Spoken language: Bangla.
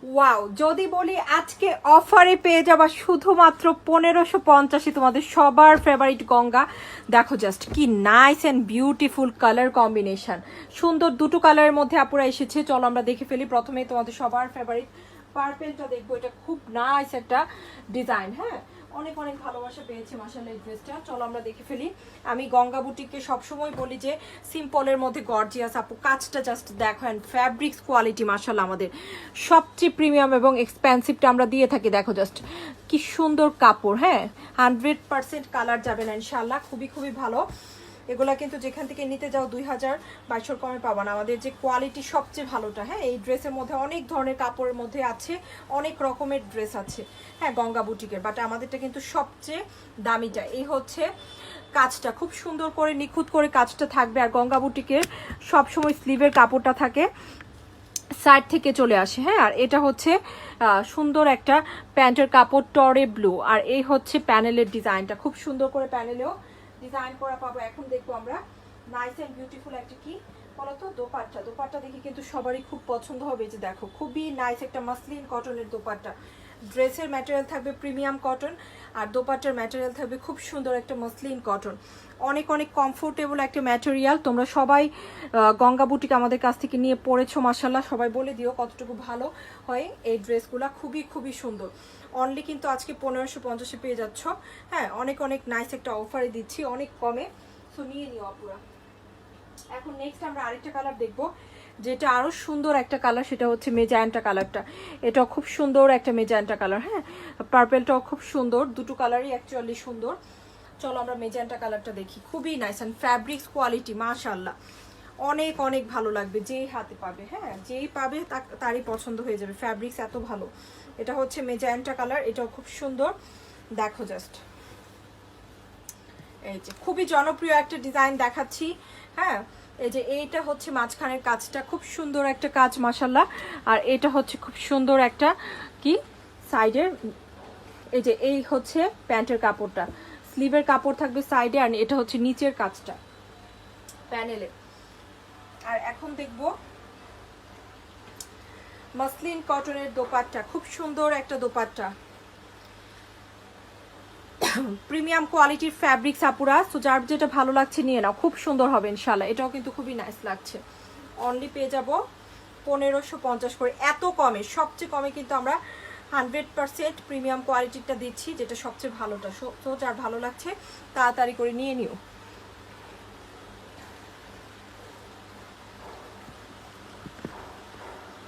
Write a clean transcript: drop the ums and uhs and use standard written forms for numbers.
ওয়াও, যদি বলি আজকে অফারে পেয়ে যাবা শুধুমাত্র 1550। তোমাদের সবার ফেভারিট গঙ্গা। দেখো জাস্ট কি nice and beautiful colour combination, সুন্দর দুটো কালারের মধ্যে আপুরা এসেছে। চলো আমরা দেখে ফেলি। প্রথমেই তোমাদের সবার ফেভারিট পার্পেলটা দেখবো। এটা খুব নাইস একটা ডিজাইন, হ্যাঁ অনেক অনেক ভালোবাসা পেয়েছে মাশাআল্লাহ এই ড্রেসটা। চলো আমরা দেখে ফেলি। আমি গঙ্গা বুটিককে সবসময় বলি যে সিম্পলের মধ্যে গর্জিয়াস। আপু কাজটা জাস্ট দেখো, অ্যান্ড ফ্যাব্রিক্স কোয়ালিটি মাশাআল্লাহ আমাদের সবচেয়ে প্রিমিয়াম এবং এক্সপেন্সিভটা আমরা দিয়ে থাকি। দেখো জাস্ট কি সুন্দর কাপড়, হ্যাঁ 100% কালার যাবে না ইনশাআল্লাহ। খুবই খুবই ভালো। এগুলা কিন্তু যেখান থেকে নিতে যাও 2000-2200 কমে পাবা না। আমাদের যে কোয়ালিটি সবচেয়ে ভালোটা, হ্যাঁ এই ড্রেসের মধ্যে অনেক ধরনের কাপড়ের মধ্যে আছে, অনেক রকমের ড্রেস আছে হ্যাঁ গঙ্গা বুটিকের, বাট আমাদেরটা কিন্তু সবচেয়ে দামিটা। এই হচ্ছে কাজটা, খুব সুন্দর করে নিখুঁত করে কাজটা থাকবে। আর গঙ্গা বুটিকের সবসময় স্লিভের কাপড়টা থাকে সাইড থেকে চলে আসে, হ্যাঁ। আর এটা হচ্ছে সুন্দর একটা প্যান্টের কাপড় টরে ব্লু। আর এই হচ্ছে প্যানেলের ডিজাইনটা, খুব সুন্দর করে প্যানেলেও ডিজাইন করা পাবো। এখন দেখবো আমরা নাইস অ্যান্ড বিউটিফুল একটা কি বলতো দোপাট্টা। দোপাট্টা দেখি কিন্তু সবারই খুব পছন্দ হবে। যে দেখো খুবই নাইস একটা মাসলিন কটনের দোপাট্টা। ড্রেসের ম্যাটেরিয়াল থাকবে প্রিমিয়াম কটন, আর দোপাট্টার ম্যাটেরিয়াল থাকবে খুব সুন্দর একটা মসলিন কটন। অনেক অনেক কমফোর্টেবল একটা ম্যাটেরিয়াল। তোমরা সবাই গঙ্গা বুটিক আমাদের কাছ থেকে নিয়ে পড়েছো মাশাআল্লাহ, সবাই বলে দিও কতটুকু ভালো হয় এই ড্রেসগুলো। খুবই খুবই সুন্দর। অনলি কিন্তু আজকে 1550 পেয়ে যাচ্ছ, হ্যাঁ অনেক অনেক নাইস একটা অফারে দিচ্ছি অনেক কমে। সো নিয়ে নিও আপুরা। এখন নেক্সট আমরা আরেকটা কালার দেখবো, যেটা আরো সুন্দর একটা কালার, সেটা হচ্ছে মেজেন্টা কালারটা। এটাও খুব সুন্দর একটা মেজেন্টা কালার, হ্যাঁ পার্পেলটাও খুব সুন্দর। দুটো কালারই অ্যাকচুয়ালি সুন্দর। চলো আমরা মেজেন্টা কালারটা দেখি। খুবই নাইস অ্যান্ড ফ্যাব্রিক্স কোয়ালিটি মাশাআল্লাহ অনেক অনেক ভালো লাগবে। যেই হাতে পাবে, হ্যাঁ যেই পাবে তারই পছন্দ হয়ে যাবে। ফ্যাব্রিক্স এত ভালো। এটা হচ্ছে মেজেন্টা কালার, এটাও খুব সুন্দর। দেখো জাস্ট এই যে খুবই জনপ্রিয় একটা ডিজাইন দেখাচ্ছি, হ্যাঁ এই যে এইটা হচ্ছে মাঝখানের কাজটা, খুব সুন্দর একটা কাজ মাশাআল্লাহ। আর এটা হচ্ছে খুব সুন্দর একটা কি সাইডের, এই যে এই হচ্ছে প্যান্টের কাপড়টা, স্লিভের কাপড় থাকবে সাইডে। আর এটা হচ্ছে নিচের কাজটা প্যানেলে। আর এখন দেখবো মাসলিন কটনের দোপাট্টা, খুব সুন্দর একটা দোপাট্টা, প্রিমিয়াম কোয়ালিটির ফ্যাব্রিক্স আপুরা। তো যার যেটা ভালো লাগছে নিয়ে নাও, খুব সুন্দর হবে ইনশাল্লাহ। এটাও কিন্তু খুবই নাইস লাগছে। অনলি পেয়ে যাবো 1550 করে। এত কমে, সবচেয়ে কমে কিন্তু আমরা 100% প্রিমিয়াম কোয়ালিটিটা দিচ্ছি, যেটা সবচেয়ে ভালোটা। তো যার ভালো লাগছে তাড়াতাড়ি করে নিয়ে নিও।